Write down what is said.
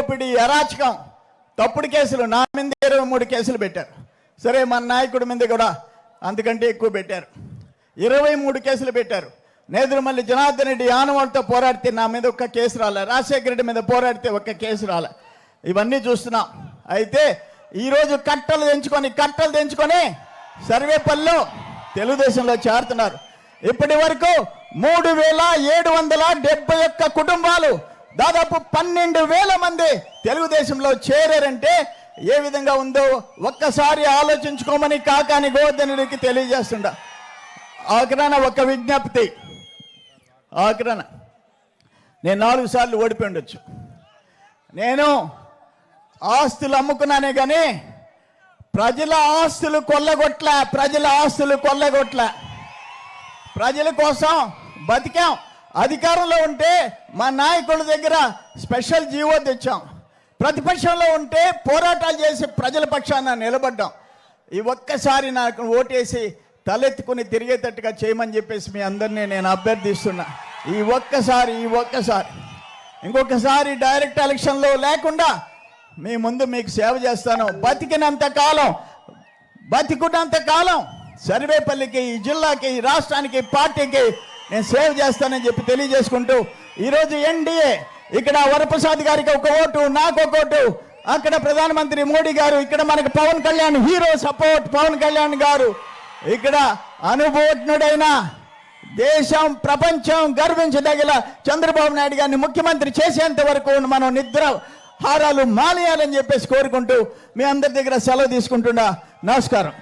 దోపిడీ, అరాచకం, తప్పుడు కేసులు నా మీద 23 కేసులు పెట్టారు. సరే, మన నాయకుడి మీద కూడా అంతకంటే ఎక్కువ పెట్టారు. 23 కేసులు పెట్టారు. నేదురుమల్లి జనార్దన్ రెడ్డి ఆనవాళ్ళతో పోరాడితే నా మీద ఒక్క కేసు రాలే, రాజశేఖర రెడ్డి మీద పోరాడితే ఒక్క కేసు రాలే. ఇవన్నీ చూస్తున్నాం. అయితే ఈరోజు కట్టలు తెంచుకొని సర్వేపల్లిలో తెలుగుదేశంలో చేరుతున్నారు. ఇప్పటి వరకు 3771 కుటుంబాలు, దాదాపు 12,000 మంది తెలుగుదేశంలో చేరారంటే ఏ విధంగా ఉందో ఒక్కసారి ఆలోచించుకోమని కాకాని గోవర్ధన్ రెడ్డికి తెలియజేస్తుండ. ఆఖరణ ఒక విజ్ఞప్తి. ఆఖరణ నేను 4 సార్లు ఓడిపోయి ఉండొచ్చు. నేను ఆస్తులు అమ్ముకున్నానే కానీ ప్రజల ఆస్తులు కొల్లగొట్ల, ప్రజల కోసం బతికాం. అధికారంలో ఉంటే మా నాయకుల దగ్గర స్పెషల్ జీవో తెచ్చాం. ప్రతిపక్షంలో ఉంటే పోరాటాలు చేసి ప్రజల పక్షాన నిలబడ్డాం. ఈ ఒక్కసారి నాకు ఓటేసి తలెత్తుకుని తిరిగేటట్టుగా చేయమని చెప్పేసి మీ అందరినీ నేను అభ్యర్థిస్తున్నా. ఈ ఒక్కసారి ఇంకొకసారి డైరెక్ట్ ఎలక్షన్లో లేకుండా మీ ముందు మీకు సేవ చేస్తాను. బతికున్నంత కాలం సర్వేపల్లికి, ఈ జిల్లాకి, ఈ రాష్ట్రానికి, పార్టీకి నేను సేవ చేస్తానని చెప్పి తెలియజేసుకుంటూ ఈరోజు ఎన్డీఏ ఇక్కడ వరప్రసాద్ గారికి ఒక ఓటు, నాకు ఒక ఓటు, అక్కడ ప్రధానమంత్రి మోడీ గారు, ఇక్కడ మనకు పవన్ కళ్యాణ్ హీరో సపోర్ట్, పవన్ కళ్యాణ్ గారు, ఇక్కడ అనుభవజ్ఞుడైన దేశం ప్రపంచం గర్వించదగిన చంద్రబాబు నాయుడు గారిని ముఖ్యమంత్రి చేసేంత వరకు మనం నిద్ర హారాలు మానేయాలని చెప్పేసి కోరుకుంటూ మీ అందరి దగ్గర సెలవు తీసుకుంటున్నా. నమస్కారం.